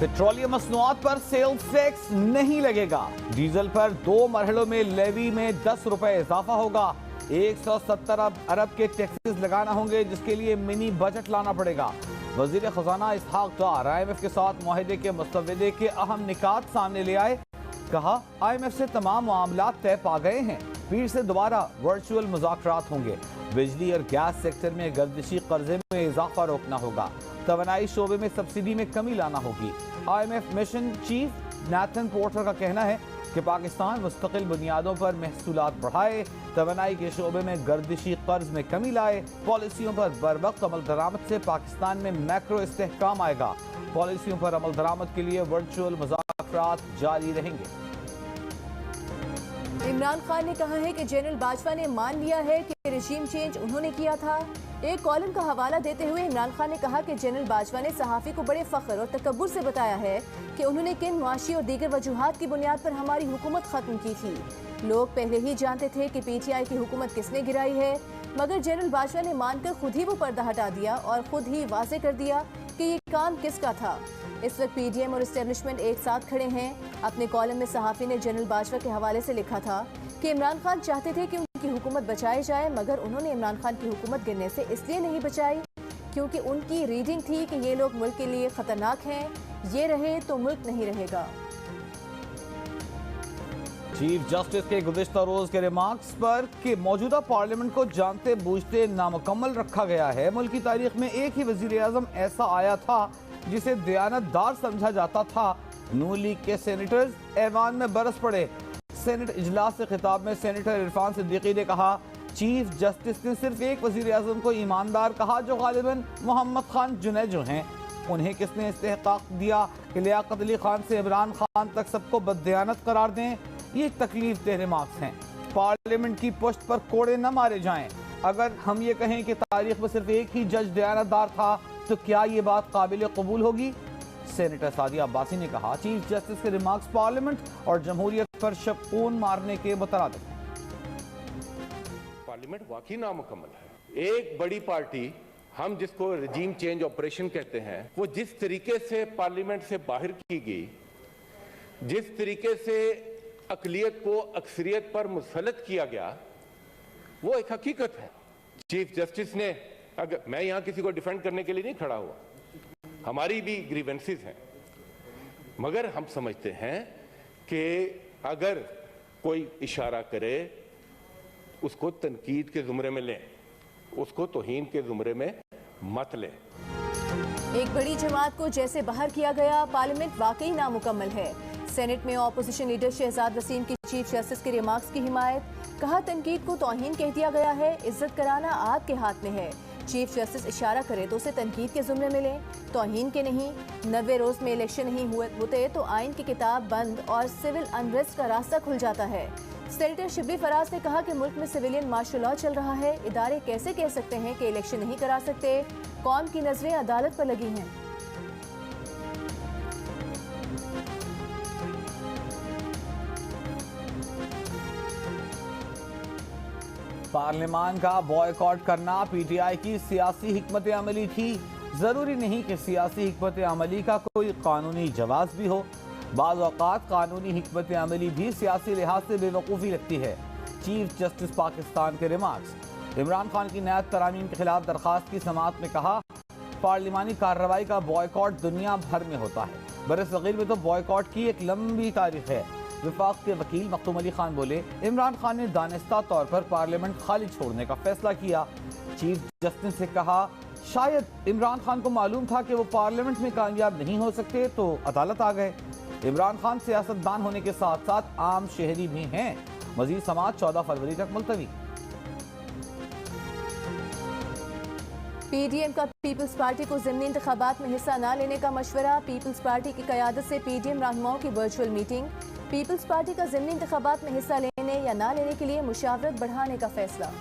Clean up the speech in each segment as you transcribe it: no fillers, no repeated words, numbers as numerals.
Petroleum मसनूआत पर sales tax नहीं लगेगा। डीजल पर 2 मरहलों में लेवी में 10 रुपए इजाफा होगा। 170 अरब के टैक्सेस लगाना होंगे, जिसके लिए मिनी बजट लाना पड़ेगा। वजीर खजाना इसहाक डार IMF के साथ मुआहदे के मसवदे के अहम निकात सामने ले आए। कहा IMF से तमाम मामला तय पा गए हैं। फिर से दोबारा वर्चुअल मुज़ाकरात होंगे। बिजली और गैस सेक्टर में गर्दिशी कर्जे में इजाफा रोकना होगा। तवानाई शोबे में सब्सिडी में कमी लाना होगी। IMF mission chief Nathan porter का कहना है कि पाकिस्तान मुस्तकिल बुनियादों पर महसूलात बढ़ाए, तवानाई के शोबे में गर्दिशी कर्ज में कमी लाए, पॉलिसियों पर बरवक्त अमल दरामद से पाकिस्तान में मैक्रो इस्तेहकाम आएगा। पॉलिसियों पर अमल दरामद के लिए वर्चुअल मुज़ाकरात जारी रहेंगे। इमरान खान ने कहा है कि जनरल बाजवा ने मान लिया है कि रिजीम चेंज उन्होंने किया था। एक कॉलम का हवाला देते हुए इमरान खान ने कहा कि जनरल बाजवा ने सहाफ़ी को बड़े फ़ख्र और तकब्बुर से बताया है कि उन्होंने किन मुआशी और दीगर वजूहात की बुनियाद पर हमारी हुकूमत ख़त्म की थी। लोग पहले ही जानते थे कि PTI की हुकूमत किसने गिराई है, मगर जनरल बाजवा ने मानकर खुद ही वो पर्दा हटा दिया और खुद ही वाज़े कर दिया कि ये काम किसका था। इस वक्त PDM और इस्टेब्लिशमेंट एक साथ खड़े हैं। अपने कॉलम में सहाफ़ी ने जनरल बाजवा के हवाले से लिखा था कि इमरान खान चाहते थे कि उनकी हुकूमत बचाई जाए, मगर उन्होंने इमरान खान की हुकूमत गिरने से इसलिए नहीं बचाई क्योंकि उनकी रीडिंग थी कि ये लोग मुल्क के लिए ख़तरनाक हैं, ये रहे तो मुल्क नहीं रहेगा। चीफ जस्टिस के गुज़िश्ता रोज के रिमार्क्स पर कि मौजूदा पार्लियामेंट को जानते बूझते नामुकम्मल रखा गया है। मुल्क की तारीख में एक ही वज़ीर आज़म ऐसा आया था जिसे दयानतदार समझा जाता था। नून लीग के सेनेटर्स ऐवान में बरस पड़े। सेनेट इजलास से खिताब में सेनेटर इरफान सिद्दीकी ने कहा, चीफ जस्टिस ने सिर्फ एक वज़ीर आज़म को ईमानदार कहा जो गालिबन मोहम्मद खान जुनैजो हैं। उन्हें किसने इस्तेहकाक दिया कि लियाकत अली खान से इमरान खान तक सबको बददयानत करार दें। ये तकलीफ दे रिमार्क्स हैं। पार्लियामेंट की पुश्त पर कोड़े न मारे जाएं। अगर हम ये कहें कि तारीख में सिर्फ एक ही जज दयानतदार था तो क्या ये बात काबिल कबूल होगी। सेनेटर सादिया अब्बासी ने कहा, चीफ जस्टिस के रिमार्क्स पार्लियामेंट और जमहूरियत पर शबून मारने के मुतरादिफ हैं। पार्लियामेंट वाकई नामुकम्मल है। एक बड़ी पार्टी, हम जिसको रजीम चेंज ऑपरेशन कहते हैं, वो जिस तरीके से पार्लियामेंट से बाहर की गई, जिस तरीके से अकलियत को अक्सरियत पर मुसलत किया गया, वो एक हकीकत है। चीफ जस्टिस ने, अगर मैं यहां किसी को डिफेंड करने के लिए नहीं खड़ा हुआ, हमारी भी ग्रीवेंसेस हैं, मगर हम समझते हैं कि अगर कोई इशारा करे उसको तनकीद के जुमरे में लें, उसको तौहीन के जुमरे में मत लें। एक बड़ी जमात को जैसे बाहर किया गया, पार्लियामेंट वाकई नामुकम्मल है। सेनेट में ऑपोजिशन लीडर शहजाद वसीम की चीफ जस्टिस के रिमार्क्स की हिमायत। कहा, तनकीद को तौहीन कह दिया गया है, इज्जत कराना आपके हाथ में है। चीफ जस्टिस इशारा करे तो उसे तनकीद के जुमरे में लें, तौहीन के नहीं। 90 रोज में इलेक्शन नहीं होते तो आइन की किताब बंद और सिविल अनरेस्ट का रास्ता खुल जाता है। सेनेटर शिबली फराज ने कहा कि मुल्क में सिविलियन मार्शल लॉ चल रहा है, इदारे कैसे कह सकते हैं कि इलेक्शन नहीं करा सकते। कौम की नजरें अदालत पर लगी हैं। पार्लियामान का बॉयकॉट करना PTI की सियासी हिकमत अमली थी। ज़रूरी नहीं कि सियासी हिकमत अमली का कोई कानूनी जवाब भी हो। बाज़ औक़ात कानूनी हिकमत अमली भी सियासी लिहाज से बेवकूफ़ी लगती है। चीफ जस्टिस पाकिस्तान के रिमार्क्स। इमरान खान की नया तरामीम के खिलाफ दरख्वास्त की समाअत में कहा, पार्लिमानी कार्रवाई का बॉयकॉट दुनिया भर में होता है। बरसग़ीर में तो बॉयकॉट की एक लंबी तारीख है। विफाक के वकील मखदूम अली खान बोले, इमरान खान ने दानिस्ता तौर पर पार्लियामेंट खाली छोड़ने का फैसला किया। चीफ जस्टिस ने कहा, शायद इमरान खान को मालूम था कि वो पार्लियामेंट में कामयाब नहीं हो सकते तो अदालत आ गए। इमरान खान सियासतदान होने के साथ साथ आम शहरी भी हैं। मजीद समाअत 14 फरवरी तक मुलतवी। PDM का पीपल्स पार्टी को ज़िमनी इंतखाबात में हिस्सा न लेने का मशवरा। पीपल्स पार्टी की क़यादत से PDM रहनुमाओं की वर्चुअल मीटिंग। पीपल्स पार्टी का ज़िमनी इंतखाबात में हिस्सा लेने या ना लेने के लिए मुशावरत बढ़ाने का फैसला।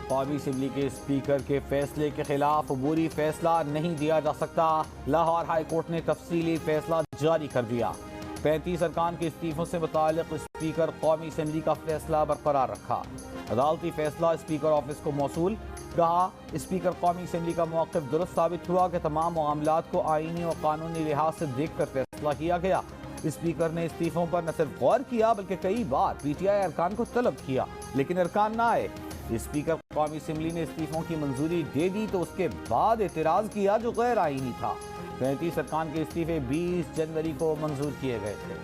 कौमी असम्बली के स्पीकर के फैसले के खिलाफ अबूरी फैसला नहीं दिया जा सकता। लाहौर हाई कोर्ट ने तफसीली फैसला जारी कर दिया। 35 अरकान के इस्तीफों से मुताल्लिक स्पीकर कौमी असम्बली का फैसला बरकरार रखा। अदालती फैसला स्पीकर ऑफिस को मौसूल। कहा, स्पीकर कौमी असम्बली का मौक़िफ़ दुरुस्त साबित हुआ कि तमाम मामलात को आईनी और कानूनी लिहाज से देख कर फैसला किया गया। स्पीकर ने इस्तीफों पर न सिर्फ गौर किया बल्कि कई बार PTI अरकान को तलब किया, लेकिन अरकान ना आए। स्पीकर कौमी असम्बली ने इस्तीफों की मंजूरी दे दी तो उसके बाद एतराज़ किया जो गैर आईनी था। 35 अरकान के इस्तीफे 20 जनवरी को मंजूर किए गए थे।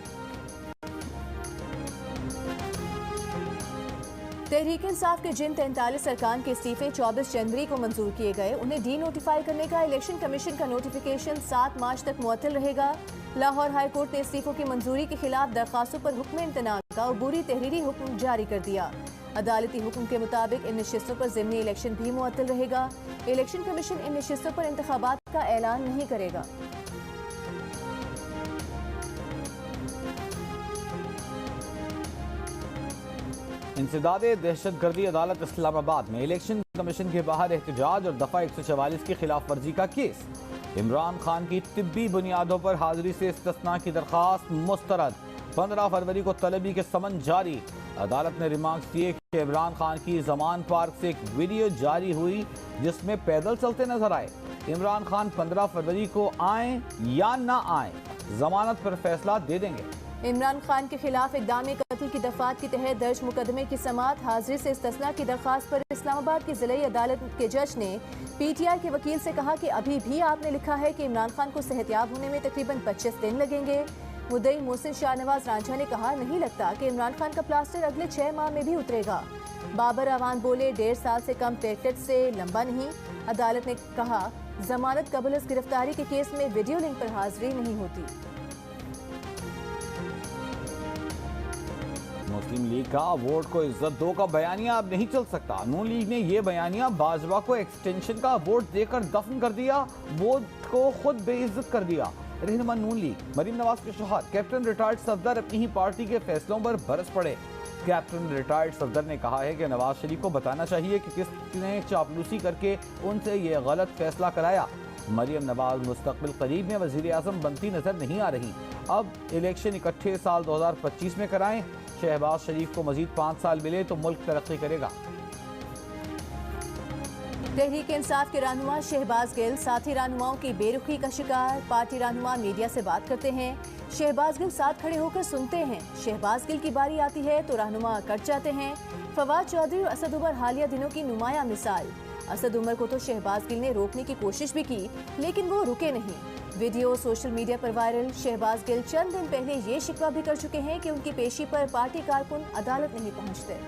तहरीक इंसाफ के जिन 43 अरकान के इस्तीफे 24 जनवरी को मंजूर किए गए, उन्हें डी नोटिफाई करने का इलेक्शन कमीशन का नोटिफिकेशन 7 मार्च तक मुअत्तल रहेगा। लाहौर हाई कोर्ट ने इस्तीफों की मंजूरी के खिलाफ दरखास्तों पर हुक्म इम्तनान का अबूरी तहरीरी हुक्म जारी कर दिया। अदालती हुक्म के मुताबिक इन नशिस्तों पर ज़िमनी इलेक्शन भी मुअत्तल रहेगा। इलेक्शन कमीशन इन नशिस्तों पर इंतखाबात का ऐलान नहीं करेगा। इंसदादे दहशतगर्दी अदालत इस्लामाबाद में इलेक्शन कमीशन के बाहर एहतजाज और दफा 144 की खिलाफ वर्जी का केस। इमरान खान की तिब्बी बुनियादों पर हाजिरी से इस्तिस्ना की दरखास्त मुस्तरद। 15 फरवरी को तलबी के समन जारी। अदालत ने रिमार्क्स दिए कि इमरान खान की जमान पार्क से एक वीडियो जारी हुई जिसमें पैदल चलते नजर आए। इमरान खान 15 फरवरी को आए या ना आए, जमानत पर फैसला दे देंगे। इमरान खान के खिलाफ इक़दाम कत्ल की दफात के तहत दर्ज मुकदमे की समात हाजिरी से इस्तिस्ना की दरखास्त पर इस्लामाबाद की ज़िला अदालत के जज ने PTI के वकील से कहा कि अभी भी आपने लिखा है कि इमरान खान को सेहतियाब होने में तकरीबन 25 दिन लगेंगे। मुद्दई मोहसिन शाहनवाज रांझा ने कहा, नहीं लगता कि इमरान खान का प्लास्टर अगले 6 माह में भी उतरेगा। बाबर अवान बोले, 1.5 साल से कम टेक्टर से लंबा नहीं। अदालत ने कहा, जमानत कबल अज़ गिरफ्तारी के केस में वीडियो लिंक पर हाजिरी नहीं होती। मुस्लिम लीग का वोट को इज्जत दो का बयानिया अब नहीं चल सकता। नून लीग ने यह बयानिया बाजवा को एक्सटेंशन का वोट देकर दफन कर दिया, वोट को खुद बेइज्जत कर दिया। रहनुमा नून लीग मरीम नवाज के शौहर कैप्टन रिटायर्ड सफदर अपनी ही पार्टी के फैसलों पर बरस पड़े। कैप्टन रिटायर्ड सफदर ने कहा है कि नवाज शरीफ को बताना चाहिए कि किसने चापलूसी करके उनसे ये गलत फैसला कराया। मरीम नवाज मुस्तकबिल करीब में वजीर आजम बनती नजर नहीं आ रही। अब इलेक्शन इकट्ठे साल 2025 में कराएं। शहबाज शरीफ को मजीद 5 साल मिले तो मुल्क तरक्की करेगा। तहरीक इंसाफ के रहनुमा शहबाज गिल साथी रहनुमाओं की बेरुखी का शिकार। पार्टी रहनुमा मीडिया से बात करते हैं, शहबाज गिल साथ खड़े होकर सुनते हैं। शहबाज गिल की बारी आती है तो रहनुमा कट जाते हैं। फवाद चौधरी और असद उमर हालिया दिनों की नुमाया मिसाल। असद उमर को तो शहबाज गिल ने रोकने की कोशिश भी की, लेकिन वो रुके नहीं। वीडियो सोशल मीडिया पर वायरल। शहबाज गिल चंद दिन पहले ये शिकवा भी कर चुके हैं कि उनकी पेशी पर पार्टी कारकुन अदालत नहीं पहुंचते।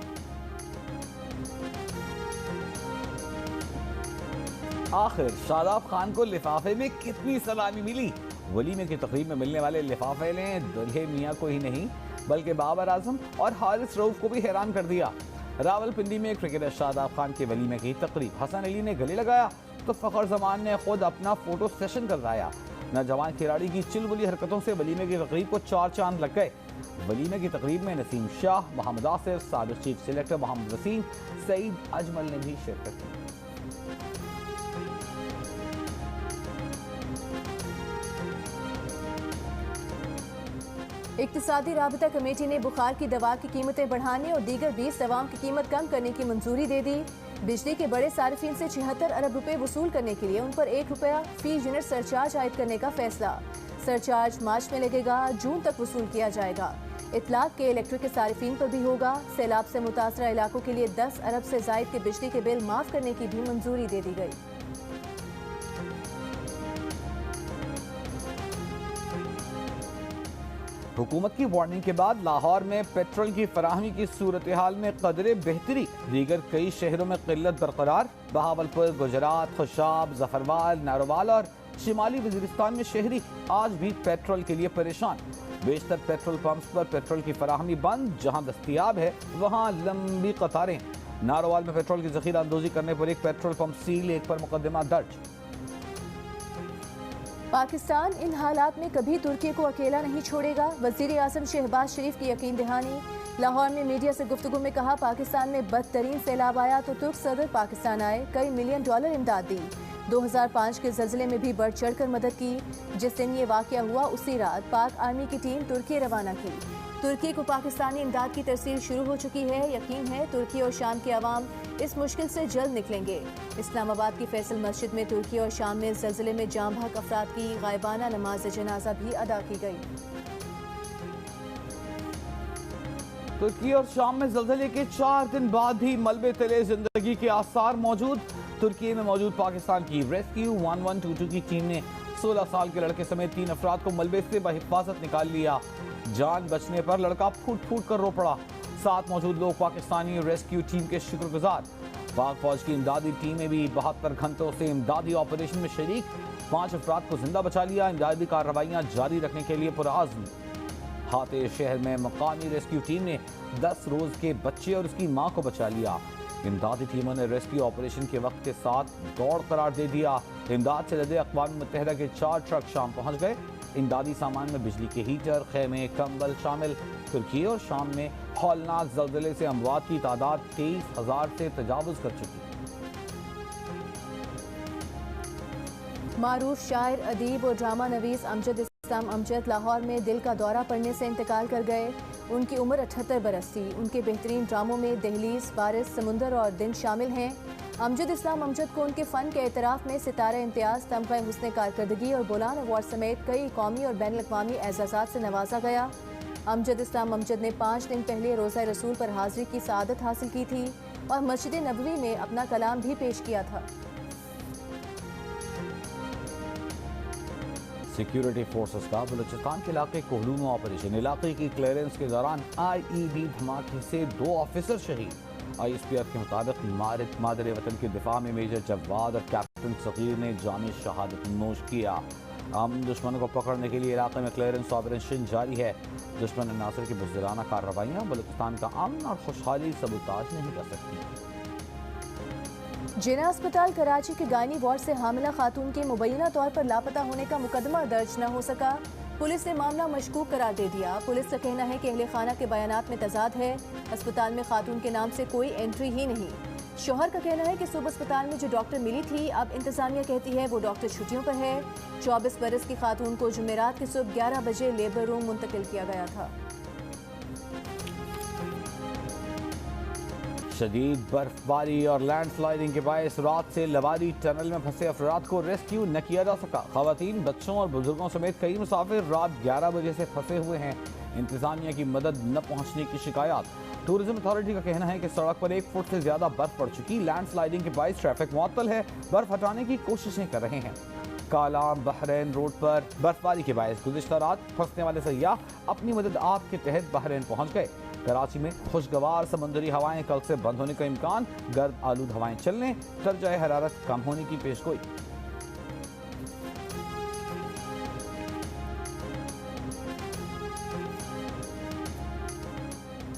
आखिर शादाब खान को लिफाफे में कितनी सलामी मिली? वलीमे की तकरीब में मिलने वाले लिफाफे ने दुल्हे मियाँ को ही नहीं बल्कि बाबर आजम और हारिस रऊफ को भी हैरान कर दिया। रावलपिंडी में क्रिकेटर शादाब खान के वलीमे की तकरीब। हसन अली ने गले लगाया तो फखर जमान ने खुद अपना फोटो सेशन करवाया। नौजवान खिलाड़ी की चिलबुली हरकतों से वलीमे की तकरीब को 4 चांद लग गए। वलीमे की तकरीब में नसीम शाह, मोहम्मद आसिफ, साबिक चीफ सिलेक्टर मोहम्मद वसीम, सईद अजमल ने भी शिरकत की। इक्तिसादी राबता कमेटी ने बुखार की दवा की कीमतें बढ़ाने और दीगर 20 दवाओं की कीमत कम करने की मंजूरी दे दी। बिजली के बड़े सार्फिन से 76 अरब रुपए वसूल करने के लिए उन पर 1 रुपया फी यूनिट सरचार्ज आयद करने का फैसला। सरचार्ज मार्च में लगेगा, जून तक वसूल किया जाएगा। इतलाक के इलेक्ट्रिक के सार्फिन पर भी होगा। सैलाब से मुतासरा इलाकों के लिए 10 अरब से जायद के बिजली के बिल माफ करने की भी मंजूरी दे दी गई। हुकूमत की वार्निंग के बाद लाहौर में पेट्रोल की फराहमी की सूरत हाल में कदरे बेहतरी। दीगर कई शहरों में किल्लत बरकरार। बहावलपुर, गुजरात, खुशाब, जफरवाल, नारोवाल और शिमाली वजीरिस्तान में शहरी आज भी पेट्रोल के लिए परेशान। बेशतर पेट्रोल पंप्स पर पेट्रोल की फराहमी बंद। जहां दस्तियाब है वहां लंबी कतारें। नारोवाल में पेट्रोल की जखीरा अंदोजी करने पर एक पेट्रोल पंप सील, 1 पर मुकदमा दर्ज। पाकिस्तान इन हालात में कभी तुर्की को अकेला नहीं छोड़ेगा। वजीर आजम शहबाज शरीफ की यकीन दहानी। लाहौर में मीडिया से गुफ्तगू में कहा, पाकिस्तान में बदतरीन सैलाब आया तो तुर्क सदर पाकिस्तान आए, कई $1 मिलियन इमदाद दी। 2005 के जल्जले में भी बढ़ चढ़कर मदद की। जिस दिन ये वाकया हुआ उसी रात पाक आर्मी की टीम तुर्की रवाना की। तुर्की को पाकिस्तानी इमदाद की तरसील शुरू हो चुकी है। यकीन है तुर्की और शाम के अवाम इस मुश्किल से जल्द निकलेंगे। इस्लामाबाद की फैसल मस्जिद में तुर्की और शाम में जल्जले में जाम बहक अफराद की गायबाना नमाज जनाजा भी अदा की गई। तुर्की और शाम में जल्जले के 4 दिन बाद भी मलबे तले जिंदगी के आसार मौजूद। तुर्की में मौजूद पाकिस्तान की रेस्क्यू 1122 की टीम ने 16 साल के लड़के समेत 3 अफराद को मलबे से बहिफाजत निकाल लिया। जान बचने पर लड़का फूट फूट कर रो पड़ा। साथ मौजूद लोग पाकिस्तानी रेस्क्यू टीम के शुक्रगुजार। पाक फौज की इमदादी टीमें भी 72 घंटों से इमदादी ऑपरेशन में शरीक। 5 अफराद को जिंदा बचा लिया। इमदादी कार्रवाइयां जारी रखने के लिए पुरआज़्म। हाते शहर में मकामी रेस्क्यू टीम ने 10 रोज के बच्चे और उसकी मां को बचा लिया। इमदादी टीमों ने रेस्क्यू ऑपरेशन के वक्त के साथ दौड़ करार दे दिया। इमदाद से लदे अक़वाम मुत्तहिदा के 4 ट्रक शाम पहुंच गए। इमदादी सामान में बिजली के हीटर, खेमे, कंबल शामिल। तुर्की और शाम में हौलनाक ज़ल्ज़ले से अमवात की तादाद 23,000 से तजावुज़ कर चुकी। मारूफ शायर, अदीब और ड्रामा नवीस अमजद इस्लाम अमजद लाहौर में दिल का दौरा पड़ने से इंतकाल कर गए। उनकी उम्र 78 बरस थी। उनके बेहतरीन ड्रामों में दहलीज, बारिश, समुंदर और दिन शामिल हैं। अमजद इस्लाम अमजद को उनके फ़न के एतराफ़ में सितारा इम्तियाज़, तमग़ा हुस्न कारकर्दगी और बोलान अवार्ड समेत कई कौमी और बैनुल अक़वामी एज़ाज़ात से नवाजा गया। अमजद इस्लाम अमजद ने 5 दिन पहले रोज़ा रसूल पर हाज़िरी की सआदत हासिल की थी और मस्जिद नबवी में अपना कलाम भी पेश किया था। सिक्योरिटी फोर्सेस का बलूचिस्तान के इलाके कोहलू में ऑपरेशन। इलाके की क्लियरेंस के दौरान IED धमाके से 2 ऑफिसर शहीद। ISPF के मुताबिक मादर वतन के दिफा में मेजर जवाद और कैप्टन सगीर ने जामी शहादत नोश किया। दुश्मन को पकड़ने के लिए इलाके में क्लियरेंस ऑपरेशन जारी है। दुश्मन नासिर की बुज़दिलाना कार्रवाइयाँ बलूचिस्तान का अमन और खुशहाली सबूताज नहीं कर सकती। जिना अस्पताल कराची के गायनी वार्ड से हामिला खातून के मुबैना तौर पर लापता होने का मुकदमा दर्ज न हो सका। पुलिस ने मामला मशकूक करार दे दिया। पुलिस का कहना है कि अहले खाना के बयानात में तजाद है। अस्पताल में खातून के नाम से कोई एंट्री ही नहीं। शोहर का कहना है कि सुबह अस्पताल में जो डॉक्टर मिली थी, अब इंतजामिया कहती है वो डॉक्टर छुट्टियों पर है। 24 बरस की खातून को जुमेरात की सुबह 11 बजे लेबर रूम मुंतकिल किया गया था। शदीद बर्फबारी और लैंडस्लाइडिंग के बायस रात से लवारी टनल में फंसे अफराद को रेस्क्यू न किया जा सका। खवातीन, बच्चों और बुजुर्गों समेत कई मुसाफिर रात 11 बजे से फंसे हुए हैं। इंतजामिया की मदद न पहुंचने की शिकायत। टूरिज्म अथॉरिटी का कहना है कि सड़क पर 1 फुट से ज्यादा बर्फ पड़ चुकी। लैंडस्लाइडिंग के बायस ट्रैफिक मुअत्तल है। बर्फ हटाने की कोशिशें कर रहे हैं। कालाम बहरैन रोड पर बर्फबारी के बायस गुज़िश्ता रात फंसने वाले सयाह अपनी मदद आप के तहत बहरैन पहुंच गए। कराची में खुशगवार समुद्री हवाएं कल से बंद होने का इम्कान। गर्द आलूद हवाएं चलने, दर्जा हरारत कम होने की पेशगोई।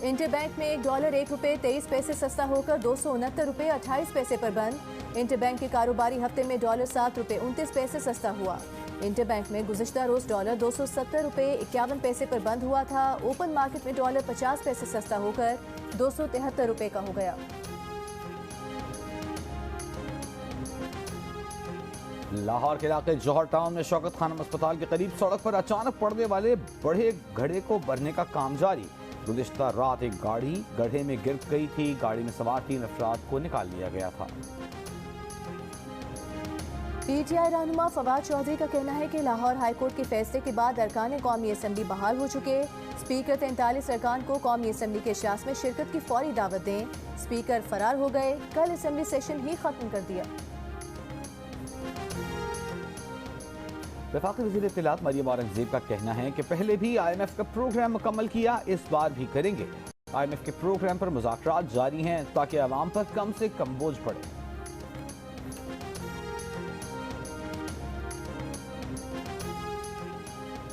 इंटरबैंक में $1 ₹1.23 सस्ता होकर 269 रुपये 28 पैसे पर बंद। इंटरबैंक के कारोबारी हफ्ते में $7 ₹29 सस्ता हुआ। इंटरबैंक में गुज़िश्ता रोज $270 ₹51 पर बंद हुआ था। ओपन मार्केट में $50 सस्ता होकर 273 रुपये का हो गया। लाहौर के इलाके जौहर टाउन में शौकत खानम अस्पताल के करीब सड़क पर अचानक पड़ने वाले बड़े गड्ढे को भरने का काम जारी। गुज़िश्ता रात एक गाड़ी गड्ढे में गिर गई थी। गाड़ी में सवार 3 अफराद को निकाल लिया गया था। PTI रहनुमा फवाद चौधरी का कहना है कि लाहौर हाईकोर्ट के फैसले के बाद अरकान कौमी असम्बली बहाल हो चुके। स्पीकर 43 अरकान को कौमी असम्बली के इजलास में शिरकत की फौरी दावत दें। स्पीकर फरार हो गए। कल असम्बली सेशन ही खत्म कर दिया। वफाकी वज़ीर इत्तलात मरियम औरंगज़ेब का कहना है कि पहले भी IMF का प्रोग्राम मुकम्मल किया, इस बार भी करेंगे। IMF के प्रोग्राम पर मुज़ाकरात जारी हैं ताकि आवाम पर कम से कम बोझ पड़े।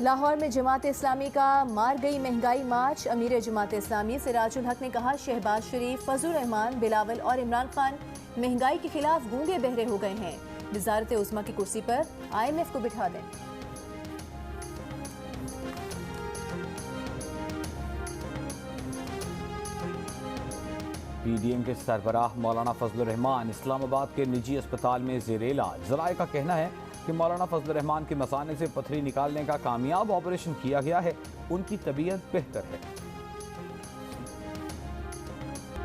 लाहौर में जमात इस्लामी का मार गई महंगाई मार्च। अमीर जमात इस्लामी सिराजुल हक ने कहा, शहबाज शरीफ, फजल रहमान, बिलावल और इमरान खान महंगाई के खिलाफ गूंगे बहरे हो गए हैं। वज़ारत उस्मा की कुर्सी पर IMF को बिठा दें। पीडीएम के सरबराह मौलाना फजलुर रहमान इस्लामाबाद के निजी अस्पताल में ज़ेर इलाज। ज़राए का कहना है कि मौलाना फजलुर रहमान के मसाने से पथरी निकालने का कामयाब ऑपरेशन किया गया है, उनकी तबीयत बेहतर है।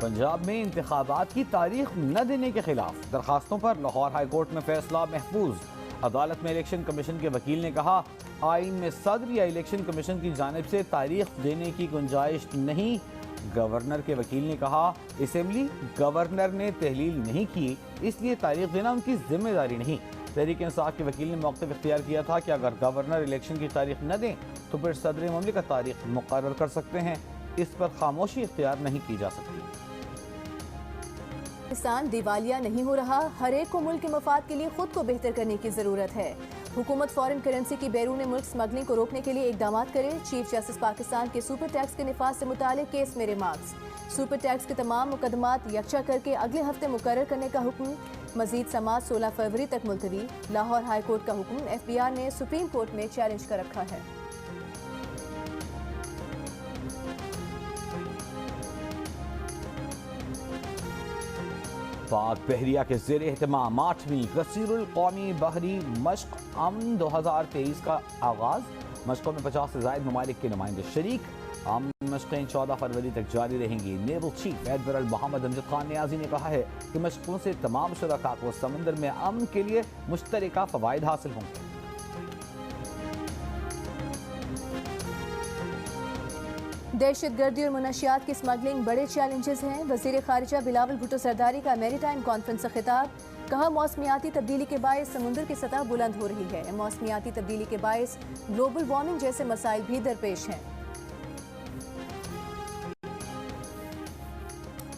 पंजाब में इंतखाबात की तारीख न देने के खिलाफ दरखास्तों पर लाहौर हाई कोर्ट में फैसला महफूज। अदालत में इलेक्शन कमीशन के वकील ने कहा, आइन में सदर या इलेक्शन कमीशन की जानिब से तारीख देने की गुंजाइश नहीं। गवर्नर के वकील ने कहा, असेंबली गवर्नर ने तहलील नहीं की, इसलिए तारीख देना उनकी जिम्मेदारी नहीं। तहरीक इंसाफ के वकील ने मौक़िफ़ इख्तियार किया था कि अगर गवर्नर इलेक्शन की तारीख न दें तो फिर सदर मुमलिकत तारीख मुकर्रर कर सकते हैं। इस पर खामोशी इख्तियार नहीं की जा सकती। पाकिस्तान दिवालिया नहीं हो रहा, हर एक को मुल्क के मफाद के लिए खुद को बेहतर करने की जरूरत है। हुकूमत फॉरेन करेंसी की बैरून मुल्क स्मगलिंग को रोकने के लिए इकदाम करे। चीफ जस्टिस पाकिस्तान के सुपर टैक्स के निफाज से मुतालिक केस में रिमार्क्स। सुपर टैक्स के तमाम मुकदमात यकजा करके अगले हफ्ते मुकर्रर करने का हुक्म। मजीद समात 16 फरवरी तक मुलतवी। लाहौर हाई कोर्ट का हुक्म FBI ने सुप्रीम कोर्ट में चैलेंज कर रखा है। पाक बहरिया के ज़ेर एहतमाम 8वीं कसीरुल कौमी बहरी मश्क अमन 2023 का आगाज़। मश्कों में 50 से ज़ायद ममालिक के नुमाइंदे शरीक। अमन मश्कें 14 फरवरी तक जारी रहेंगी। Naval chief admiral Mohammad Amjad Khan Niazi ने कहा है कि मश्कों से तमाम शुरका को समंदर में अमन के लिए मुश्तरका फ़वाइद हासिल होंगे। दहशतगर्दी और मुनशियात की स्मगलिंग बड़े चैलेंजेस हैं। वज़ीर ख़ारिजा बिलावल भुट्टो सरदारी का मैरीटाइम कॉन्फ्रेंस से खिताब। कहा, मौसमियाती तब्दीली के बायस समुद्र की सतह बुलंद हो रही है। मौसमियाती तब्दीली के बायस ग्लोबल वार्मिंग जैसे मसाइल भी दरपेश हैं।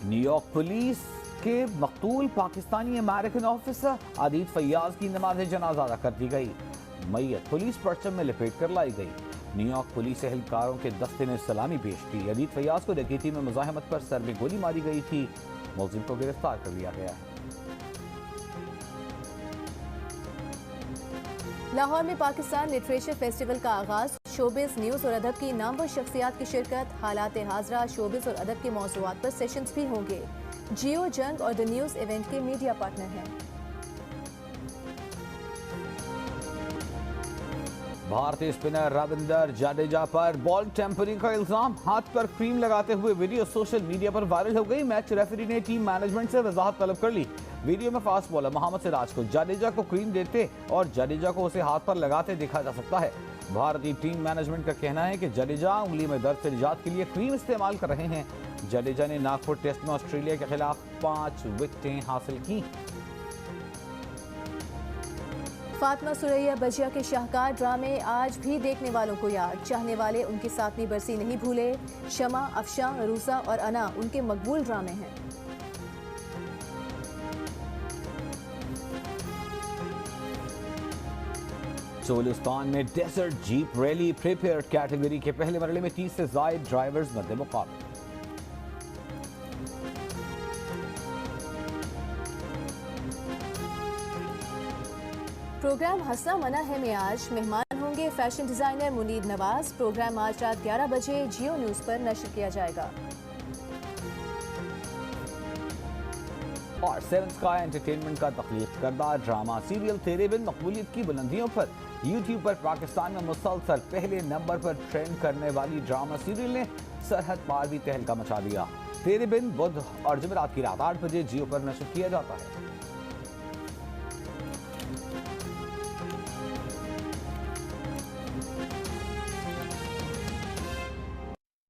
न्यूयॉर्क पुलिस के मकतूल पाकिस्तानी अमेरिकन ऑफिसर आदित फैयाज की नमाज जनाजा अदा कर दी गई। मैयत पुलिस परचम में लपेट कर लाई गई। न्यूयॉर्क पुलिस एहलकारों के दस्ते ने सलामी पेश की। आदित फैयाज को डकैती में मुजाहमत पर सर में गोली मारी गई थी। मुलजिम को गिरफ्तार कर लिया गया है। लाहौर में पाकिस्तान लिटरेचर फेस्टिवल का आगाज। शोबिस, न्यूज़ और अदब की नामवर शख्सियात की शिरकत। हालात हाजरा, शोबिस और अदब के मौज़ूआत पर सेशंस भी होंगे। जियो जंग और द न्यूज़ इवेंट के मीडिया पार्टनर हैं। भारतीय स्पिनर रविंदर जडेजा पर बॉल टेम्परिंग का इल्जाम। हाथ पर क्रीम लगाते हुए वीडियो सोशल मीडिया पर वायरल हो गई। मैच रेफरी ने टीम मैनेजमेंट से वजाहत तलब कर ली। वीडियो में फास्ट बॉलर मोहम्मद सिराज को जडेजा को क्रीम देते और जडेजा को उसे हाथ पर लगाते देखा जा सकता है। भारतीय टीम मैनेजमेंट का कहना है कि जडेजा उंगली में दर्द से निजात के लिए क्रीम इस्तेमाल कर रहे हैं। जडेजा ने नागपुर टेस्ट में ऑस्ट्रेलिया के खिलाफ 5 विकेटें हासिल की। फातिमा सुरैया बजिया के शाहकार ड्रामे आज भी देखने वालों को याद। चाहने वाले उनकी 7वीं बरसी नहीं भूले। शमा, अफशा, रूसा और अना उनके मकबूल ड्रामे हैं। चोलिस्तान में desert jeep rally prepared category के पहले मरहले में 30 से ज़ायद ड्राइवर्स मद्दे मुकाबले। प्रोग्राम हंसना मना है में आज मेहमान होंगे fashion designer Munir Nawaz. Programme आज रात 11 बजे जियो न्यूज पर नश्र किया जाएगा। और 7 स्काई एंटरटेनमेंट का तख्लीक करदा ड्रामा सीरियल तेरे बिन मकबूलियत की बुलंदियों पर। यूट्यूब पर पाकिस्तान में मुसलसल पहले नंबर पर ट्रेंड करने वाली ड्रामा सीरियल ने सरहद पार भी तहलका मचा दिया। तेरे बिन बुध और जुमेरात की रात 8 बजे जियो पर नश्र किया जाता है।